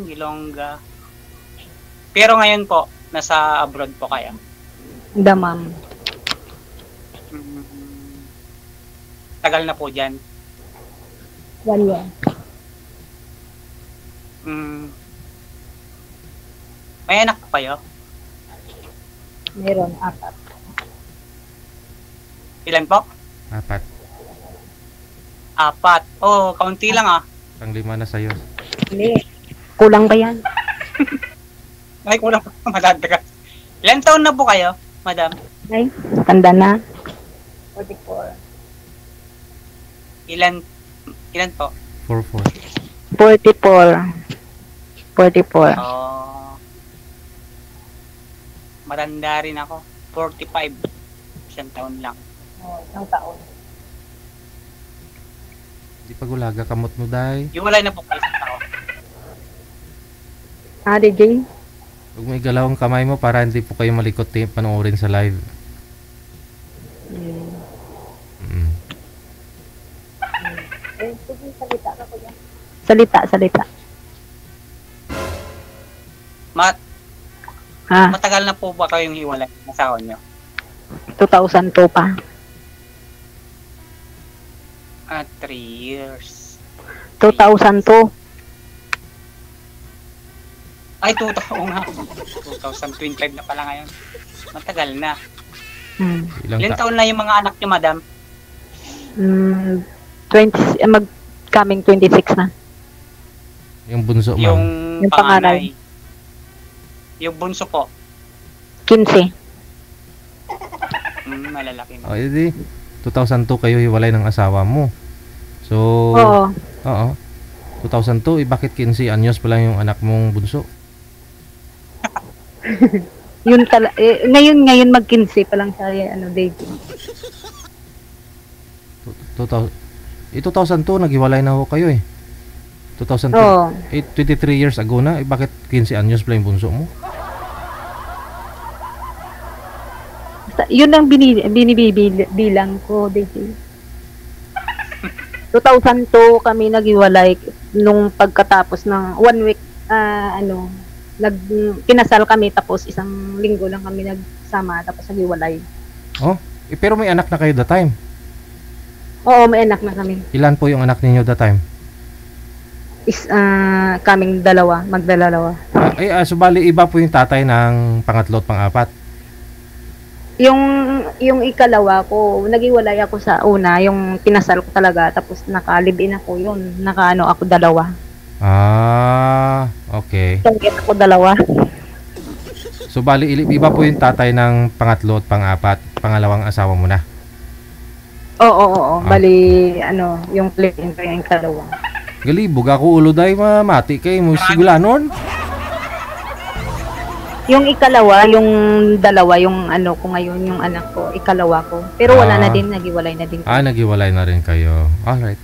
Ilongga. Pero ngayon po, nasa abroad po kaya? Damam. Tagal na po dyan. 1 year. May anak po kayo? Meron, 4. Ilan po? 4. 4. Oh, kaunti lang ah. Pang-5 na sa'yo. Hindi. Kulang ba yan? Ay, kulang pa. Madadagas. Ilan taon na po kayo, madam? Ay, tanda na. 44. Ilan po? 4-4. 44. 44. Oh. Matanda rin ako. 45. Isang taon lang. Oh, isang taon. Di pa gulaga kamot mo, day. Iwalay na po kayo isang taon. DJ? Huwag may galaw ang kamay mo para hindi po kayo malikot panoorin sa live. Sige, salita ka ko yan. Salita. Matagal na po ba kayong hiwalay ng asawa nyo? 2002 pa. 3 years. 2002. Ay, 2000 nga. 2025 na pala ngayon. Matagal na. Ilan taon na yung mga anak nyo, madam? 20, coming 26 na. Yung bunso, ma'am. Yung panganay. Yung bunso po. 15. Malalaki na. O, edi, 2002 kayo hiwalay ng asawa mo. So, oo. 2002, bakit 15 anyos pa lang yung anak mong bunso? Yun ngayon mag-15 pa lang siya, dating. 2002, naghiwalay na ho kayo eh. 2002, 23 years ago na, bakit 15 anyos pa lang yung bunso mo? Yun ang binibilang ko, dating. 2002 kami naghiwalay nung pagkatapos ng 1 week, kinasal kami tapos isang linggo lang kami nagsama tapos naghiwalay. Oh, pero may anak na kayo that time? Oo, may anak na kami. Ilan po yung anak ninyo that time? Kaming magdalawa. Subali iba po yung tatay ng pangatlo at pang-apat. Yung ikalawa ko, naghiwalay ako sa una, yung pinasal ko talaga tapos naka-live-in ako yun. Ako 2. Okay. Tanggit ako 2. So bali iba po yung tatay ng pangatlo at pang-apat, pangalawang asawa mo na. Oo. Bali yung plane ko yung ikalawa. Galibog ako ulo day mati kay mo sigulanon. Yung ikalawa, yung 2, yung ko ngayon, yung anak ko, ikalawa ko. Pero wala na din, naghiwalay na din. Naghiwalay na rin kayo. Alright.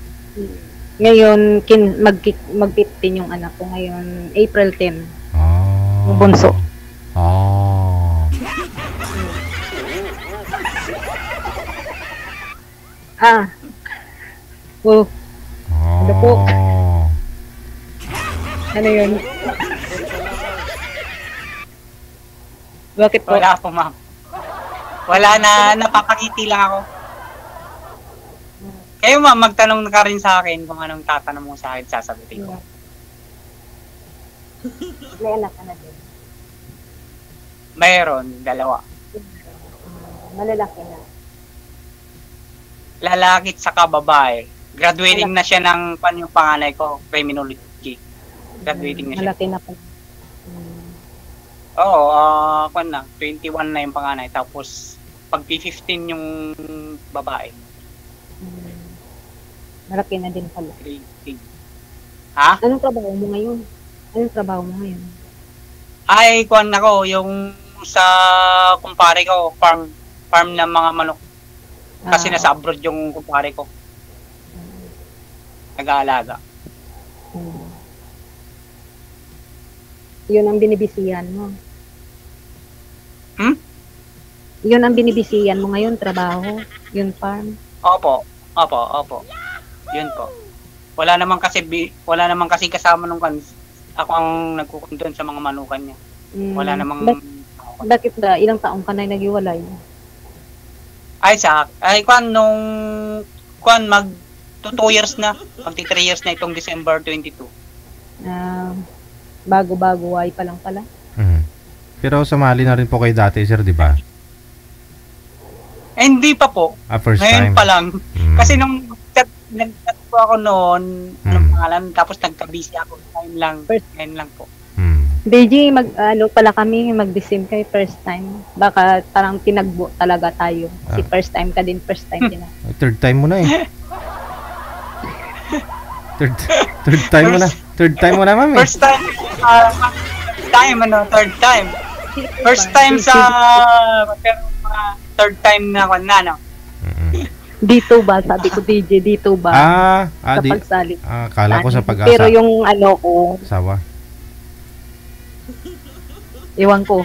Ngayon, mag-15 yung anak ko ngayon, April 10. Yung bunso. Ano po? Ano yun? Bakit po? Wala po, ma'am. Wala na, napapakiti lang ako. Kayo, ma'am, magtanong ka rin sa akin kung anong tatanong mo sa akin, sasagutin ko. May anak ka na din. Mayroon, 2. Malalaki na. Lalaki saka babae. Graduating na siya ng yung panganay ko, criminology. Graduating na siya. Malaki na po. Oo, 21 na yung panganay. Tapos, pag 15 yung babae. Malaki na din pala. Ha? Anong trabaho mo ngayon? Ay, yung sa kumpare ko, farm ng mga manok. Kasi nasa abroad yung kumpare ko. Nag-aalaga. Yun ang binibisihan mo. Yun ang binibisihan mo ngayon, trabaho, yun farm. Opo. Yun po. wala naman kasi kasama nung kan. Ako ang nagkukondon sa mga manukan niya. Wala namang Bakit ba? Ilang taong ka na naghiwalay? Mag 2 years na. Magti 3 years na itong December 22. Bago-bago ay pa lang pala. Pero sumali na rin po kayo dati, sir, di ba? Hindi pa po. First Ngayon time. pa lang. Kasi nung nag-chat po ako noon, anong pangalan, tapos nagka-busy ako. Ngayon lang po. DJ, pala kami, mag-deceive kay first time. Baka parang tinagbo talaga tayo. Si first time ka din, first time din ako. Third time mo na eh. Third time mo na. Third time mo na, ma'am. First time, third time. First time sa, pero third time na ako na, no? Dito ba? Sabi ko, DJ, dito ba? Sa pagsali. Kala ko sa pag-asa. Pero yung ko, sawa. iwan ko.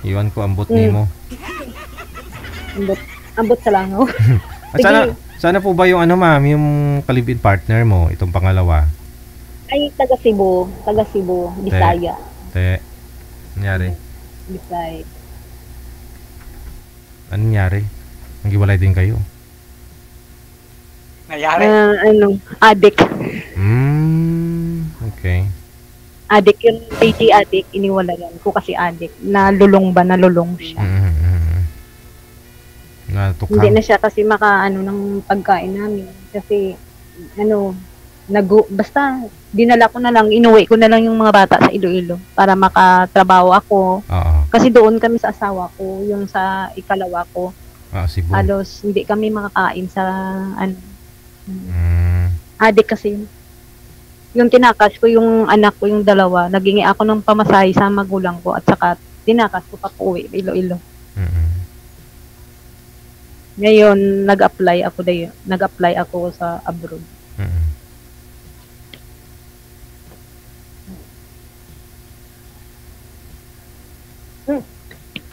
Iwan ko ambot nimo. Ambot sa langaw. Sana po ba yung ma'am, yung kalibin partner mo, itong pangalawa? Ay, taga Cebu, Bisaya. Nangyari? Bisaya. Ano nangyari? Naghiwalay din kayo? Nangyari? Adik. Okay. Adik yun, DJ adik, iniwalayan ko kasi adik. Nalulong siya. Natukhang. Hindi na siya kasi ng pagkain namin. Kasi, basta, dinala ko na lang, inuwi ko na lang yung mga bata sa Iloilo para makatrabaho ako. Kasi doon kami sa asawa ko, yung sa ikalawa ko. Cebu. Halos, hindi kami makakain sa, adik kasi. Yung tinakas ko, yung anak ko, yung dalawa, nagingi ako ng pamasahe sa magulang ko at saka tinakas ko pa po uwi, Iloilo. Ngayon, nag-apply ako sa abroad.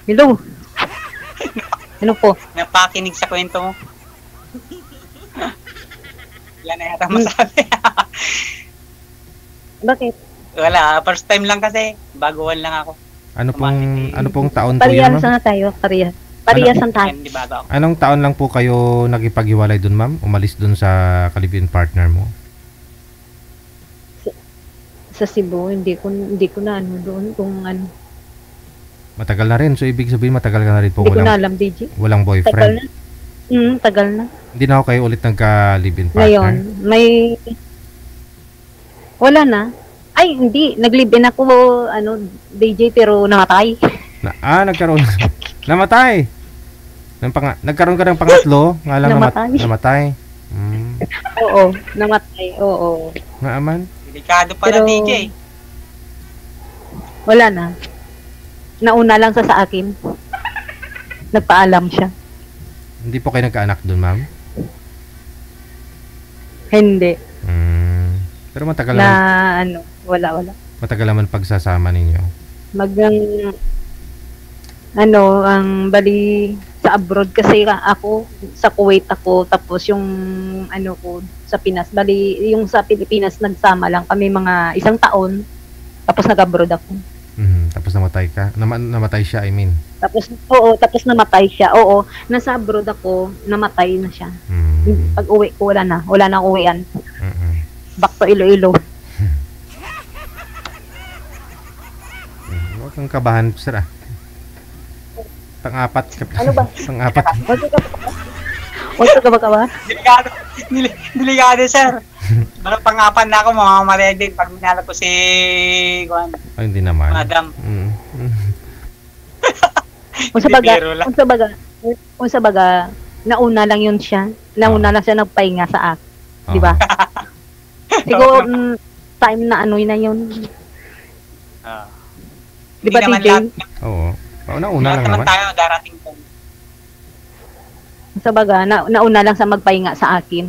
Hello. Ano po? Napakinig sa kwento mo. Wala na yata masabi. Bakit? Wala, first time lang kasi. Baguhan lang ako. Ano pong taon po yun, ma'am? Pariyasan na tayo, pariyasan tayo. Hindi bago ako. Anong taon lang po kayo nagipaghiwalay dun, ma'am? Umalis dun sa kalibin partner mo? Sa Cebu, hindi ko na doon kung ano. Matagal na rin. So, ibig sabihin, matagal ka na rin po. Hindi ko na alam, DJ. Walang boyfriend. Tagal na. Hindi na ako kayo ulit nagka-live-in partner? Ngayon, wala na. Ay, hindi. Nag-live-in ako, DJ, pero namatay. Nagkaroon. Namatay. Nagkaroon ka ng pangatlo. Nga lang namatay. Oo, namatay. Oo. Nga aman. Delikado pala, DJ. Wala na. Nauna lang sa akin. Nagpaalam siya. Hindi po kayo nagkaanak dun, ma'am? Hindi. Pero matagal naman. Wala. Matagal naman pagsasama ninyo. Bali sa abroad kasi ako, sa Kuwait ako, tapos yung ko sa Pinas. Bali, yung sa Pilipinas nagsama lang kami mga 1 taon, tapos nag-abroad ako. Tapos namatay ka? Namatay siya, I mean. Tapos namatay siya. Oo, nasa abroad ako, namatay na siya. Pag uwi ko, wala na uwian. Back to Iloilo. Huwag kang kabahan, sir, Pang-apat. Ano ba? Pang-apat. Huwag ka ba? Delikado, sir. Parang pang-apat na ako, mamamatay din pag minala ko si Juan. Ay, hindi naman. Madam. Kung sa baga, nauna lang yun siya. Nauna lang siya nagpahinga sa akin. Di ba? Siguro, time na na yun. Di ba, DJ? Oo. Una lang naman. Tayo, darating po. Sa baga, nauna lang sa magpahinga sa akin.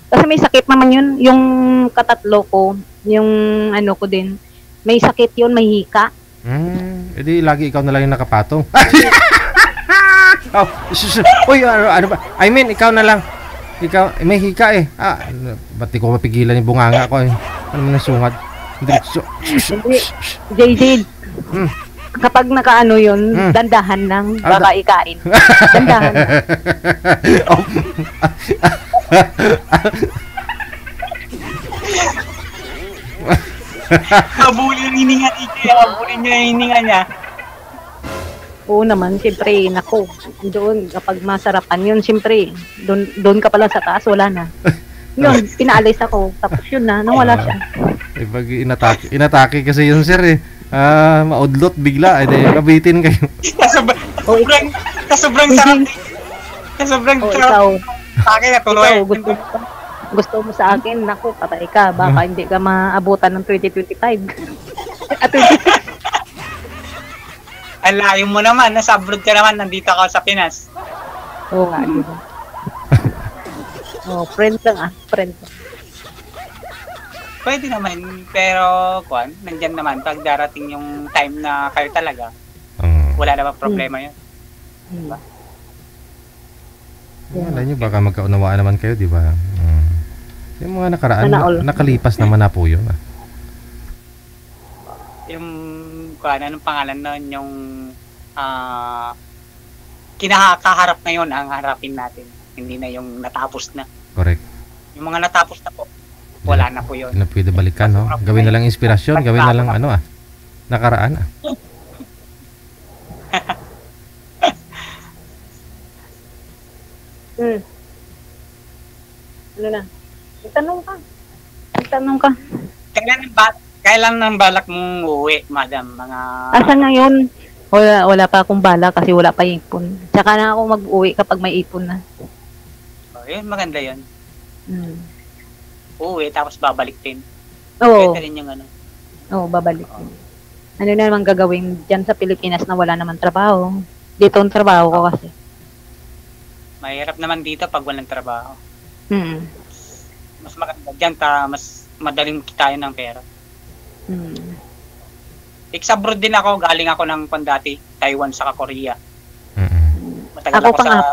Kasi may sakit naman yun. Yung katatlo ko, yung ko din, may sakit yun, may hika. Edi lagi ikaw na lang yung nakapatong. Oh, uy, ano ba? I mean, ikaw na lang. Ikaw, may hika eh. Ba't di ko mapigilan yung bunganga ko eh. Ano mo nasungad? Hindi, JJ, kapag nakaano yun, dandahan lang, baka ikain. Dandahan lang. Habulin yung hininga ni Jay. Habulin niya yung hininga niya. Oo naman, siyempre, nako, doon, kapag masarapan yun, siyempre, doon ka pala sa taas, wala na. Yun, pinaalis ako, tapos yun na, nawala siya. Pag inatake kasi yun sir eh. Maudlot bigla, kabitin kayo. Kasobrang sarap. Kasobrang sarap. Sa akin na tuloy. Gusto mo sa akin, naku, patay ka, baka hindi ka maabutan ng 2025. At 26. Ang layo mo naman, nasa abroad ka naman, nandito ka sa Pinas. Oo nga, diba? Friend lang friend lang. Pwede naman, pero nandyan naman, pag darating yung time na kayo talaga, wala naman problema yun. Diba? Wala nyo, baka magkaunawaan naman kayo, di ba? Yung mga nakaraan, nakalipas naman na po yun. Yung, anong pangalan nun, yung kinakaharap ngayon ang harapin natin. Hindi na yung natapos na. Correct. Yung mga natapos na po, wala na po yun. Na pwede balikan, no? Gawin na lang inspirasyon, gawin na lang nakaraan. Ano na? Itanong ka. Kailan nang balak mong uuwi, madam? Asa ngayon? Wala pa akong balak kasi wala pa ipon. Tsaka na ako mag-uwi kapag may ipon na. Yun, maganda yun. Uuwi, tapos babalik din. Oo. Pwede rin yung Oo, babalik din. Ano na naman gagawin dyan sa Pilipinas na wala naman trabaho? Dito ang trabaho ko kasi. Mahirap naman dito pag walang trabaho. Mas maganda dyan, mas madaling kitain ng pera. Abroad din ako, galing ako ng pandati, Taiwan saka Korea. Matagal ako sa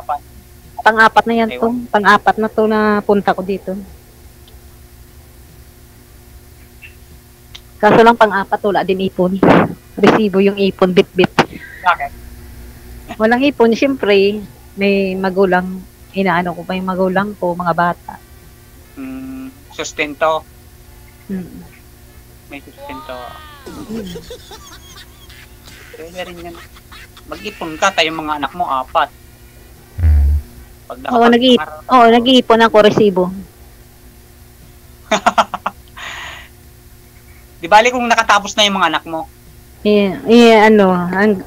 pang-apat na yan to. Pang-apat na to na punta ko dito. Kaso lang pang-apat, wala din ipon. Resibo yung ipon, bit-bit. Bakit? Walang ipon, siyempre, may magulang, inaano ko pa yung magulang ko, mga bata. Sustento. May sustento. Pwede rin yan. Mag-ipon ka, tayong mga anak mo, 4. Nag-iipon ako, resibo. Di bali kung nakatapos na yung mga anak mo?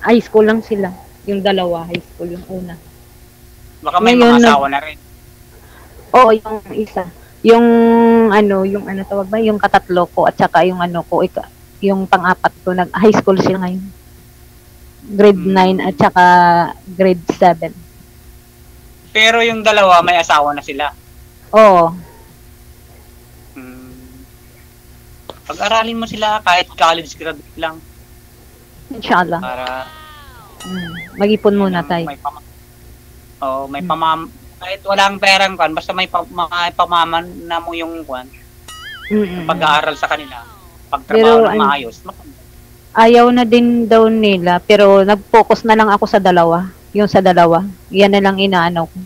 High school lang sila. Yung dalawa, high school, yung una. Baka may mga asawa na rin. Oo, yung isa. Yung tawag ba? Yung katatlo ko at saka yung yung pang-apat ko, high school sila ngayon. Grade 9 at saka grade 7. Pero yung dalawa, may asawa na sila? Oo. Pag-aralin mo sila kahit college graduate lang. Inshallah. Para mag-ipon muna tayo. May kahit walang perang basta may pamaman na mo yung pag-aaral sa kanila. Pagtrabaho ng maayos. Ayaw na din daw nila, pero nag-focus na lang ako sa dalawa. Yung sa dalawa. Yan na lang inaano ko.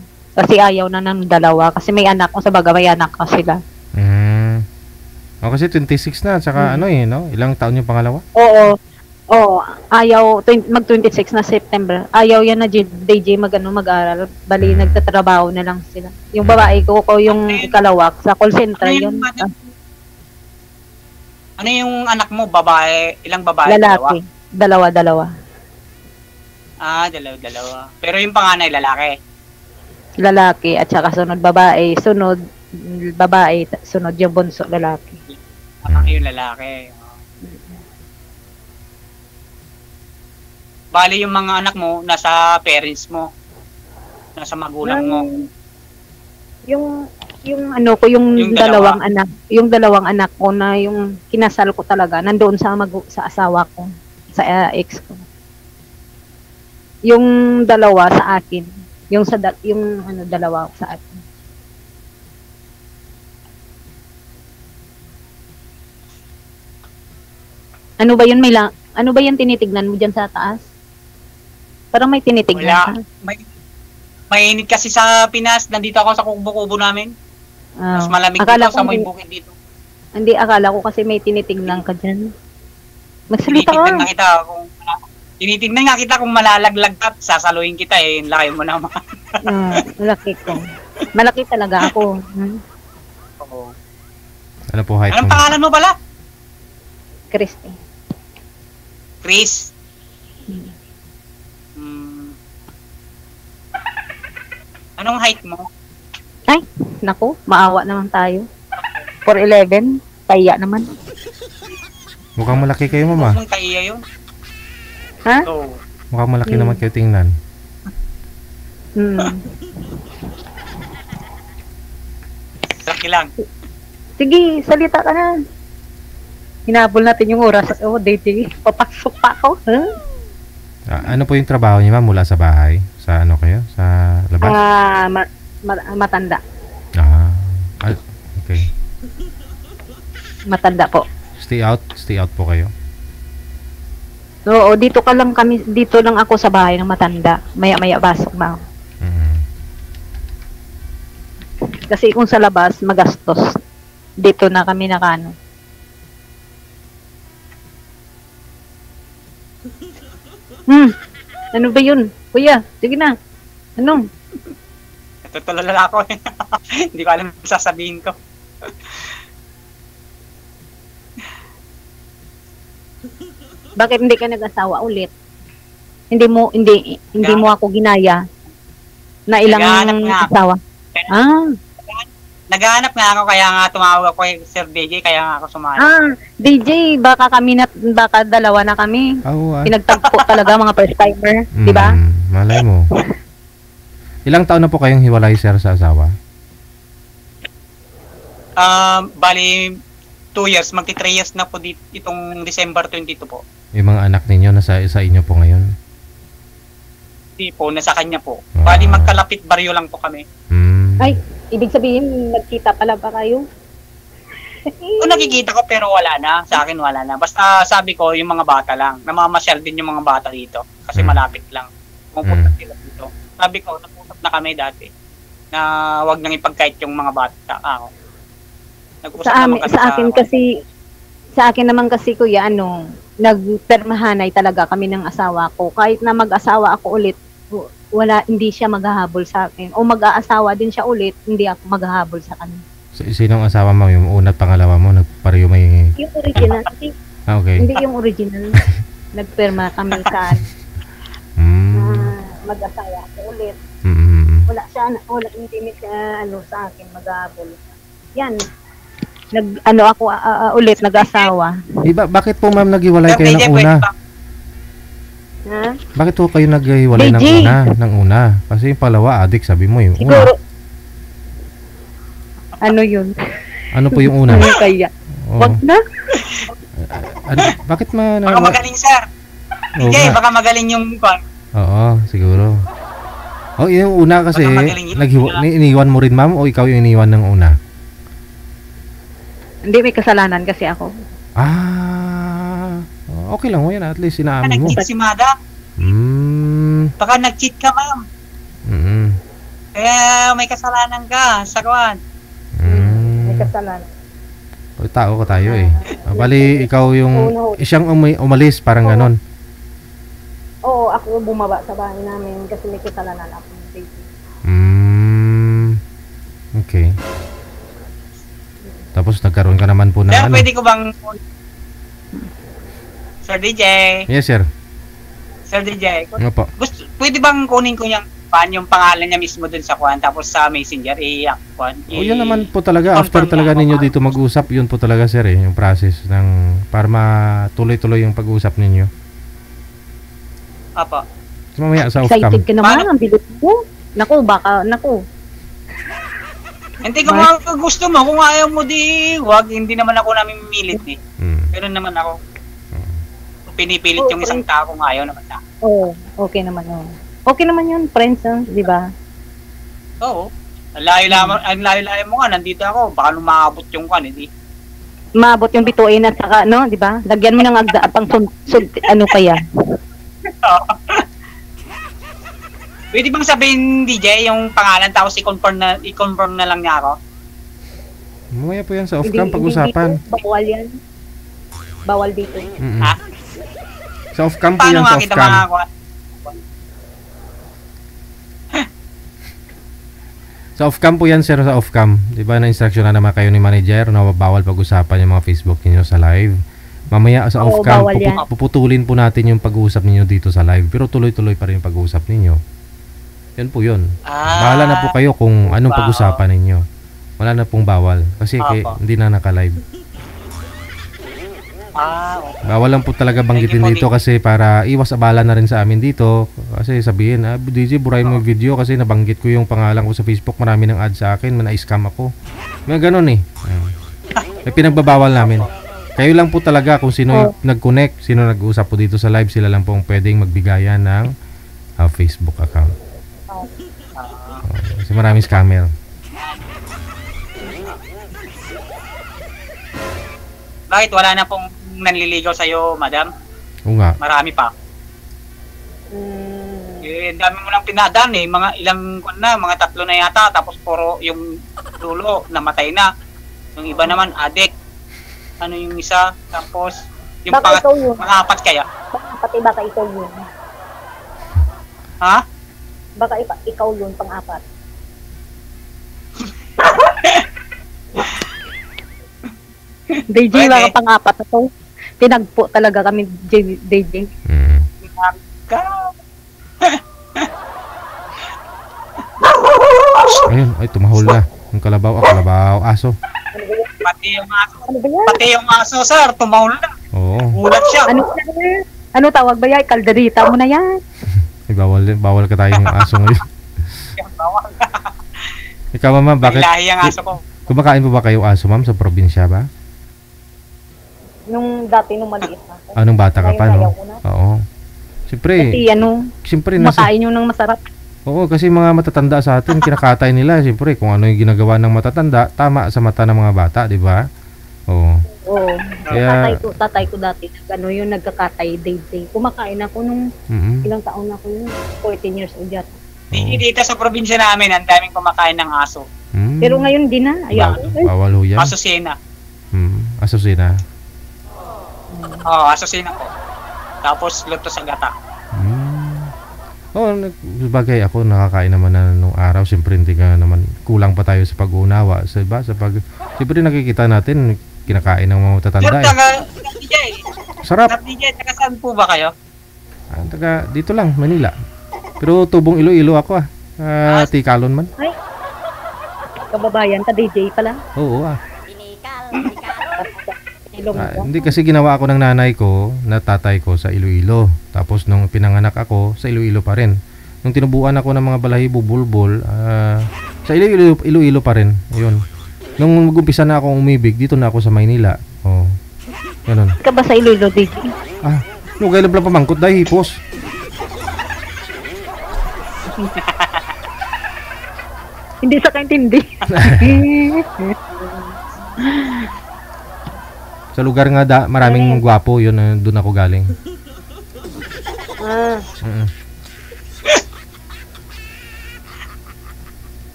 Kasi ayaw na ng dalawa. Kasi may anak ko, sa baga may anak ko sila. Kasi 26 na, tsaka no? Ilang taon yung pangalawa? Oo, ayaw, mag-26 na September. Ayaw yan na DJ mag-aral. Bali, nagtatrabaho na lang sila. Yung babae ko yung ikalawak, sa call center yun. Ano yung anak mo? Babae? Ilang babae? Lalaki. Dalawa. Dalawa. Pero yung panganay, lalaki? Lalaki, at saka sunod babae. Sunod yung bunso, lalaki. Yung lalaki. Bali yung mga anak mo, nasa parents mo. Nasa magulang mo. Yung dalawang anak ko na yung kinasal ko talaga nandoon sa asawa ko, sa ex ko. Yung dalawa sa akin. Yung dalawa sa akin. Ano ba yun? Ano ba yung tinitignan mo dyan sa taas? Parang may tinitignan ka. Mainit kasi sa Pinas. Nandito ako sa kubo-kubo namin. Mas malamig dito sa may bukid dito. Hindi, akala ko kasi may tinitignan ka dyan. Magsalita ka. Tinitignan nga kita kung malalaglag ka at sasaluhin kita eh. Laki mo naman. Malaki ko. Malaki talaga ako. Oo. Ano po height mo? Anong pangalan mo pala? Christy. Chris. Anong height mo? Ay, naku, maawa naman tayo. 4'11", kaya naman. Mukhang malaki kayo, mama. Mukhang kaya yun. Ha? Oo. Mukhang malaki naman kayo tingnan. Laki lang. Sige, salita ka na. Hinabol natin yung oras. DJ, papasok pa ako. Ano po yung trabaho niyo, ma'am, mula sa bahay? Sa ano kayo? Sa labas? Matanda. Okay. Matanda po. Stay out po kayo. Oo, dito lang ako sa bahay ng matanda. Maya-maya pasok ba? Kasi kung sa labas, magastos. Dito na kami nakano. Ano ba yun? Kuya, sige na. Anong? Natutulala ako eh. Hindi ko alam sasabihin ko. Bakit hindi ka nag-asawa ulit? Hindi mo ako ginaya na ilang asawa. Naghahanap nga ako, kaya nga tumawag ako kay Sir DJ, kaya nga ako sumali. DJ, baka dalawa na kami. Pinagtagpo talaga mga first timer, di ba? Malay mo. Ilang taon na po kayong hiwalay, sir, sa asawa? Bali 2 years, magti 3 years na po itong December 22 po. Yung mga anak ninyo nasa inyo po ngayon? Hindi po, nasa kanya po. Bali magkalapit baryo lang po kami. Ay, ibig sabihin, nagkita pala ba kayo? Kung nakikita ko pero wala na. Sa akin wala na. Basta sabi ko yung mga bata lang. Namamasyal din yung mga bata dito. Kasi malapit lang. Pupunta sila dito. Sabi ko, napusap na kami dati. Na wag nang ipagkait yung mga bata. Sa akin naman kasi kuya, nagpermahanay talaga kami ng asawa ko. Kahit na mag-asawa ako ulit, hindi siya maghahabol sa akin. O mag-aasawa din siya ulit, hindi ako maghahabol sa kanya. So, sinong asawa mo? Yung una at pangalawa mo? Nagpareho may... Yung original. Okay. Hindi yung original. Nagperma kami sa mag-asawa ako ulit. Wala hindi siya sa akin maghahabol. Yan. Ulit nag-asawa. Bakit po ma'am naghiwalay kayo ng una? Bakit po kayo naghiwalay ng una? Kasi yung palawa, adik, sabi mo yung siguro, una. Ano yun? Ano po yung una? Kaya. Wag na. Bakit baka magaling, sir. Hindi, baka magaling yung kwan. Oo, siguro. Yung una kasi, iniwan mo rin ma'am o ikaw yung iniwan ng una? Hindi, may kasalanan kasi ako. Okay lang mo yan. At least sinaamin mo. Nag-cheat si madam. Baka nag-cheat ka, ma'am. Kaya may kasalanan ka sa kwan. May kasalanan. Tao ko tayo eh. Bali, ikaw yung siyang umalis, parang ganon. Oo, ako bumaba sa bahay namin kasi may kasalanan ako. Okay. Tapos nagkaroon ka naman po ng ano. Pwede ko bang... Sir DJ? Yes, sir. Sir DJ, pwede bang kunin ko yung pangalan niya mismo dun sa kwan, tapos sa messenger, yun naman po talaga, after talaga ninyo dito mag-usap, yun po talaga, sir, yung process para matuloy-tuloy yung pag-usap ninyo. Apa. Mamaya sa off-cam. Excited ka naman, ang bilis mo. Naku. Hindi ko gusto mo, kung ayaw mo wag, hindi naman ako namimilit eh. Pero naman ako, pinipilit yung isang tao kung ayaw naman sa akin. Oo, okay naman yun. Okay naman yun, friends, di ba? Oo. Ang layo-layo mo nga, nandito ako. Baka nung maabot yung kan, hindi. Maabot yung bituin at saka, no, di ba? Lagyan mo ng agda, pang ano pa yan. Pwede bang sabihin, DJ, yung pangalan tapos i-confirm na lang niya ako? Mamaya po yan sa off-cam pag-usapan. Dito, bawal yan. Bawal dito. Ha? Sa off-cam po yan, Paano sa nga kita off-cam. makakuha? Sa off-cam po yan, sir, sa off-cam. Di ba na-instruction na naman kayo ni manager na bawal pag-usapan yung mga Facebook niyo sa live. Mamaya sa Oo, off-cam, bawal yan. puputulin po natin yung pag-uusap ninyo dito sa live. Pero tuloy-tuloy pa rin yung pag-uusap ninyo. Yan po yun. Bahala na po kayo kung anong pag-usapan ninyo. Wala na pong bawal. Kasi hindi na naka-live. Okay. Bawal lang po talaga banggitin dito kasi para iwas abala na rin sa amin dito. Kasi sabihin, DJ, burahin mo yung video kasi nabanggit ko yung pangalan ko sa Facebook. Marami ng ad sa akin, na-scam ako. May ganun eh. May pinagbabawal namin. Kayo lang po talaga kung sino yung nag-connect, sino nag-uusap po dito sa live, sila lang pong pwedeng magbigayan ng Facebook account. Kasi maraming scammer. Bakit wala na pong nanliligaw sa'yo, madam? Oo nga. Marami pa. Eh, dami mo lang pinadaan eh. Mga mga 3 na yata. Tapos puro yung dulo, namatay na. Yung iba naman, addict. Ano yung isa? Tapos, yung Baka ikaw yun. pang-apat kaya? Baka ikaw yun. Ha? Baka ikaw yun, pang-apat. DJ, Pwede. baka pang-apat na to. Tinagpo talaga kami, DJ. Ayun, ay tumahol na. Yung kalabaw, aso. Pati yung aso. Ano ba yan? Pati yung aso, sir. Tumahol na. Oo. Gulat siya. Ano tawag ba yan? Kalderita mo na yan. Ay, bawal ka tayong aso ngayon. Bawal. Ikaw, mama, bakit? Lahi ang aso ko. Kumakain po ba kayo aso, ma'am, sa probinsya ba? Nung dati, nung maliit na ako. Anong bata ka pa, Ngayon, no? ayaw ko na. Oo. Siyempre, Kasi makain yung nang masarap. Oo, kasi mga matatanda sa atin, kinakatay nila. Siyempre, kung ano yung ginagawa ng matatanda, tama sa mata ng mga bata, di ba? Oo. Oo. Kaya- Tatay ko dati, yung nagkakatay, day. Kumakain ako nung ilang taon na ako yun. 14 years old yata. Dito sa probinsya namin, ang daming kumakain ng aso. Pero ngayon din na, ayaw. Bawal ho yan. Asusina. Asusina. Oo, asusina ko. Tapos luto sa gata. Oo, bagay ako, nakakain naman na nung araw. Siyempre, hindi ka naman, kulang pa tayo sa pag-uunawa. Siyempre, nakikita natin, kinakain ng mga matatanda. Sir, DJ. Sarap. DJ, taga saan po ba kayo? Dito lang, Manila. Pero tubong Iloilo ako Tikalon man. Ay, kababayan ka, DJ pala. Oo Ilong mo. hindi kasi ginawa ako ng nanay ko na tatay ko sa Iloilo. Tapos nung pinanganak ako, sa Iloilo pa rin. Nung tinubuan ako ng mga balahibo, bulbul, sa Iloilo pa rin. Ayun. Nung mag-umpisa na akong umibig, dito na ako sa Maynila. Oh. Ganun. Ka ba sa Iloilo, DJ? Nung gailan pala pamangkot dahil hipos. Hindi sa kaintindi. Sa lugar nga maraming gwapo, yun, doon ako galing.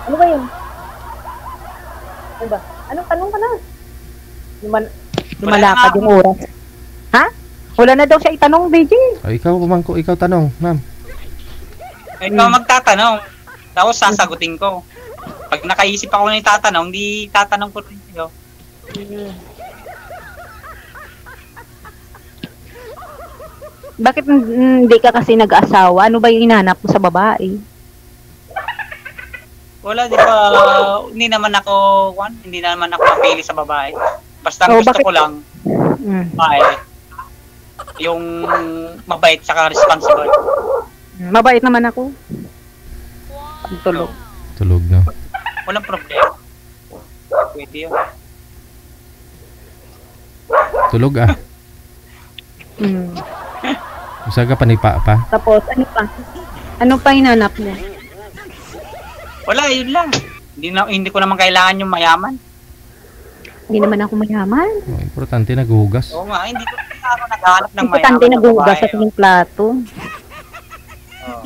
Ano ba yun? Ano ba? Anong tanong ka na? Lumalakad yung oras. Ha? Wala na daw siya itanong, DJ. Ikaw tanong, ma'am. Ikaw magtatanong. Tapos sasagutin ko. Pag nakaisip ako na itatanong, di tatanong ko rin sa'yo. Bakit hindi ka kasi nag-asawa? Ano ba yung hinahanap mo sa babae? Wala, di ba? Hindi naman ako napili sa babae. Basta ang gusto ko lang, babae. Yung mabait saka responsible. Mabait naman ako. Tulog. Tulog na. Walang problema. Pwede yun. Tulog Usaga panipa pa. Tapos, ano pa? Ano pa hinanap mo? Wala, yun lang. Hindi ko naman kailangan yung mayaman. Hindi naman ako mayaman. Oh, importante naghuhugas. Oo nga, hindi ko ako naghahanap ng Importante mayaman. naghuhugas sa aking plato. Oh.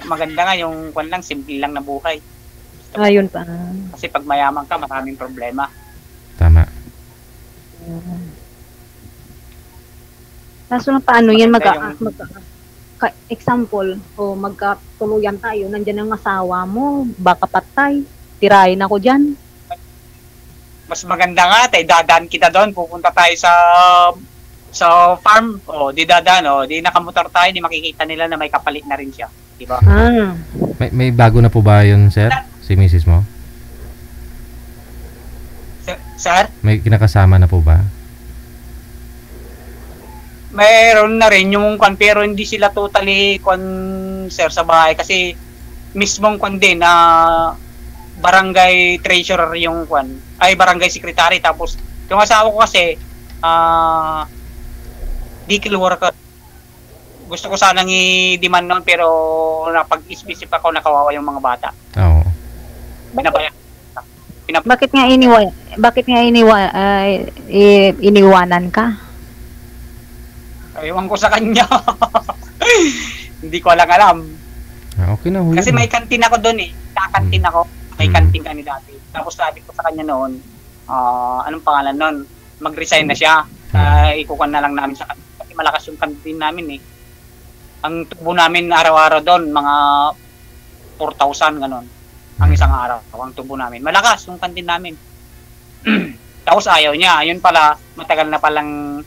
Maganda nga yung kwan lang, simple lang na buhay. Ayun pa. Kasi pag mayaman ka, maraming problema. Tama. Kaso na paano yan, Maganda example, magkatuluyan tayo, nandyan ang asawa mo, baka patay, tirahin ako dyan. Mas maganda nga, dadaan kita doon, pupunta tayo sa farm, di dadaan, di nakamotor tayo, di makikita nila na may kapalit na rin siya, di ba? May bago na po ba yun, sir? Si misis mo? Sir? May kinakasama na po ba? Mayroon na rin yung kwan, pero hindi sila totally kwan, sir, sa bahay, kasi mismong kwan din na barangay treasurer yung kwan, ay barangay secretary, tapos yung asawa ko kasi dikil worker. Gusto ko sanang i-demand noon, pero napag-ispisip ako na kawawa yung mga bata. Oo. Bakit nga iniwanan ka? Ewan ko sa kanya. Hindi ko alam. Okay na, huy. Kasi may kantin ako doon eh. Kakantin ako. May kantin kami dati. Tapos sabi ko sa kanya noon, anong pangalan noon? Mag-resign na siya. Ikukuha na lang namin sa kantin. Kasi malakas yung kantin namin eh. Ang tubo namin araw-araw doon, mga 4,000 ganon. Ang isang araw, ang tubo namin. Malakas yung kantin namin. Tapos ayaw niya. Yun pala, matagal na palang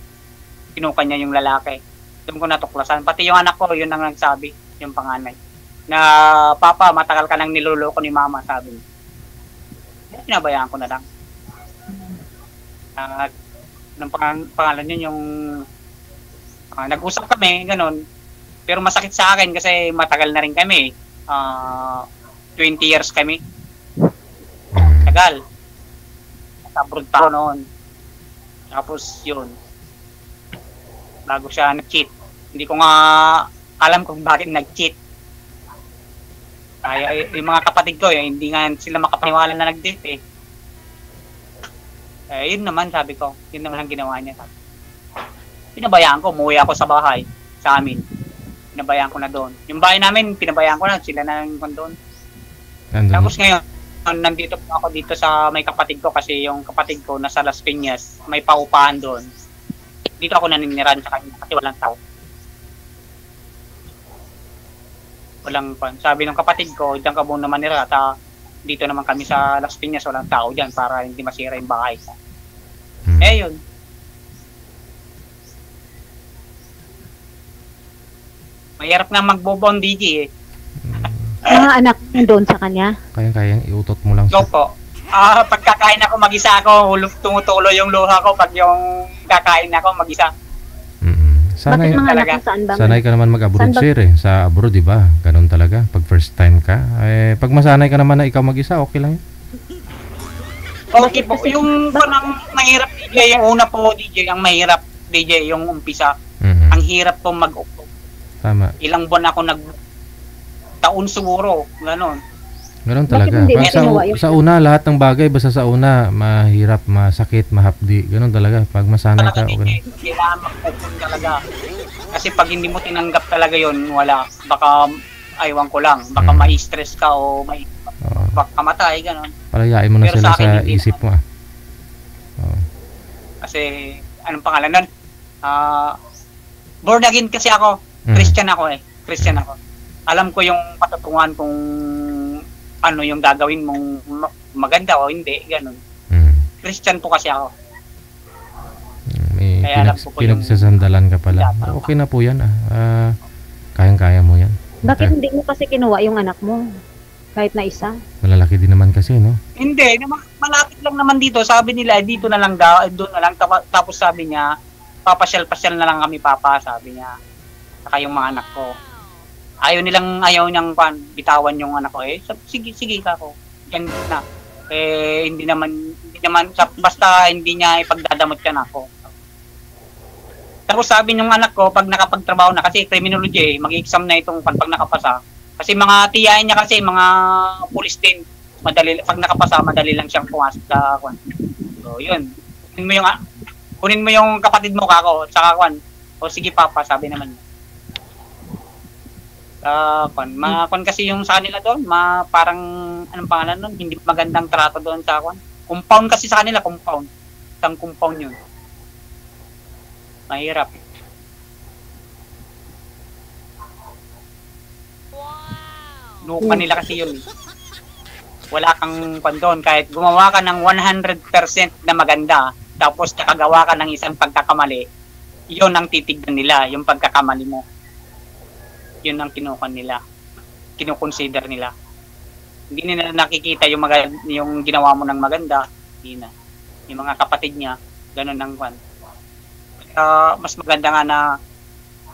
kinuha niya yung lalaki. Doon ko natuklasan. Pati yung anak ko, yun ang nagsabi, yung panganay. Na, Papa, matagal ka nang niloloko ni Mama, sabi niya. Pinabayaan ko na lang. Anong pangalan yun, yung nag-usap kami, ganun. Pero masakit sa akin kasi matagal na rin kami. 20 years kami. Tagal. Abroad pa ako noon. Tapos yun. Bago siya nag-cheat. Hindi ko nga alam kung bakit nag-cheat. Yung mga kapatid ko, hindi nga sila makapaniwala na nag-date eh. Yun naman sabi ko. Yun naman ang ginawa niya. Pinabayaan ko, umuwi ako sa bahay. Sa amin. Pinabayaan ko na doon. Yung bahay namin, pinabayaan ko na. Sila na yung doon. Tapos ngayon, nandito po ako dito sa may kapatid ko kasi yung kapatid ko nasa Las Piñas. May paupahan doon. Dito ako naniniran sa kanya kasi walang tao. Walang pan. Sabi ng kapatid ko, diyan ka muna manira at dito naman kami sa Las Piñas, walang tao diyan para hindi masira yung bahay. Yun. Mahirap na magbo-bond DJ eh. Mga anak mo doon sa kanya? Kayang-kayang iutot mo lang siya. Opo. Pagkakain ako mag-isa ako, tumutulo yung luha ko pag yung kakain ako mag-isa. Sanay, bakit mga anak mo saan ba? Sanay ka naman mag-abroad, sir eh. Sa abroad, di ba? Ganun talaga. Pag first time ka. Pag masanay ka naman na ikaw mag-isa, okay lang yun. Okay po. Yung parang mahirap DJ, yung una po DJ, ang mahirap DJ, yung umpisa. Ang hirap po mag-upo. Tama. Ilang buwan ako taon siguro, gano'n. Ganun talaga. Sa una, lahat ng bagay, basta sa una, mahirap, masakit, mahapdi. Ganun talaga. Pag masanay ka, okay. Kailangan mag-open talaga. Kasi pag hindi mo tinanggap talaga yon wala. Baka, aywan ko lang, baka ma-stress ka o baka matay, gano'n. Palayain mo na sila sa isip mo. Kasi, anong pangalan nun? Born again kasi ako. Christian ako eh. Christian ako. Alam ko yung patutungan kung ano yung gagawin mong maganda o hindi, ganun. Christian po kasi ako. May pinagsasandalan ka pala. Okay na po yan. Kayang-kaya mo yan. Bakit hindi mo kasi kinuha yung anak mo? Kahit na isa? Malalaki din naman kasi, no? Hindi. Malapit lang naman dito. Sabi nila, dito na lang daw. Doon na lang. Tapos sabi niya, papasyal-pasyal na lang kami, Papa. Sabi niya. Saka yung mga anak ko. Ayaw niyang bitawan yung anak ko eh. Sige ka ko. Yan na. Hindi naman basta hindi niya ipagdadamot yan ako. Tapos sabi ng anak ko, pag nakapagtrabaho na, kasi criminology mag-exam na itong pag nakapasa. Kasi mga tiyahin niya kasi, mga pulis din, pag nakapasa, madali lang siyang pumasok sa kwan. So, yun. Kunin mo yung kapatid mo, kako, saka kwan. O sige papa, sabi naman niya. Kwan kasi yung sa kanila doon, parang, anong pangalan doon, hindi magandang trato doon sa kwan. Compound kasi sa kanila, compound. Isang compound yun. Mahirap. Lupa nila kasi yun. Wala kang doon. Kahit gumawa ka ng 100% na maganda, tapos nakagawa ka ng isang pagkakamali, yun ang titignan nila, yung pagkakamali mo. Yun ang kinukonsider nila. Hindi nila nakikita yung ginawa mo ng maganda. Hindi na. Yung mga kapatid niya, ganun ang kwan. Mas maganda nga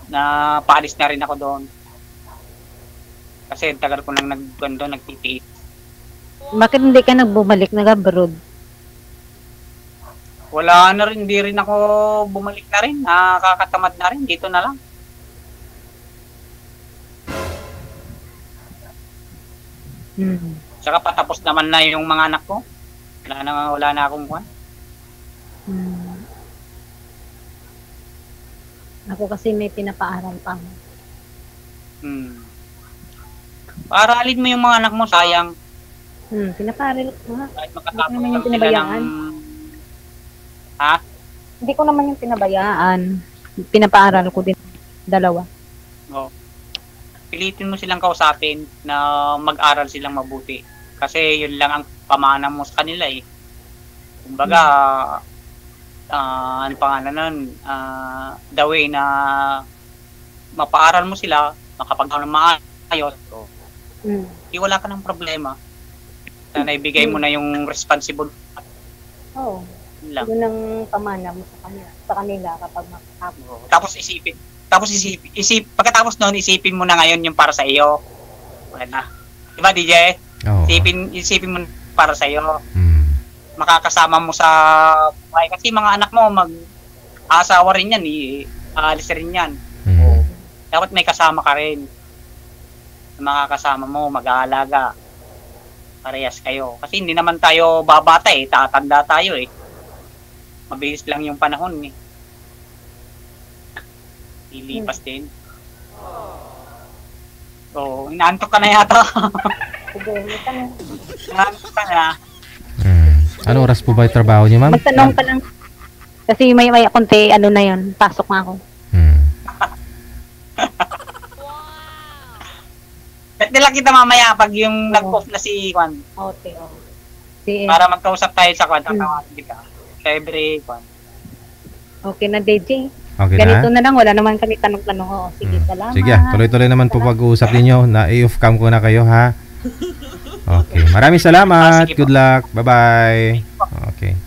na paalis na rin ako doon. Kasi tagal ko nang nagtitiis. Bakit hindi ka nagbumalik, nag-abroad? Wala na rin, hindi rin ako bumalik na rin. Nakakatamad na rin, dito na lang. Saka patapos naman na yung mga anak ko. Wala na akong kwan. Ako kasi may pinapaaral pa. Paaralin mo yung mga anak mo, sayang. Pinapaaral ko nga. Kahit Hindi ko makatapos naman yung lang sila pinabayaan. Ha? Hindi ko naman yung pinabayaan. Pinapaaral ko din. Dalawa. Oo. Pilitin mo silang kausapin na mag-aral silang mabuti. Kasi yun lang ang pamana mo sa kanila eh. Kumbaga, ano pangalan nun, the way na mapaaral mo sila, makapag-aral ng maayos, so, wala ka ng problema. Na naibigay mo na yung responsible. Oo. Yun ang pamana mo sa kanila kapag makapag. Tapos pagkatapos noon, isipin mo na ngayon yung para sa iyo. Wala na. Diba, DJ? Oo. Isipin mo para sa iyo. Makakasama mo sa buhay. Kasi mga anak mo, mag-asawa rin yan, aalis rin yan. Dapat may kasama ka rin. Makakasama mo, mag-aalaga. Parehas kayo. Kasi hindi naman tayo babata eh, tatanda tayo eh. Mabilis lang yung panahon eh. Ilipas din. So, inaantok ka na yata. Inaantok ka na. Ano oras po ba yung trabaho niyo, ma'am? Magtanong ka lang. Kasi may konti, ano na yun, pasok na ako. Bet nila kita mamaya pag yung nag-off na si Juan. Okay. Para magkausap tayo sa Juan, tatawagin kita. Sa every Juan. Okay na, DJ. Okay Ganito na? na lang, wala naman kami tanong-tanong. Sige, salamat. Sige, tuloy-tuloy naman po pag-uusap ninyo. Na-off cam ko na kayo, ha? Okay. Maraming salamat. Good luck. Bye-bye. Okay.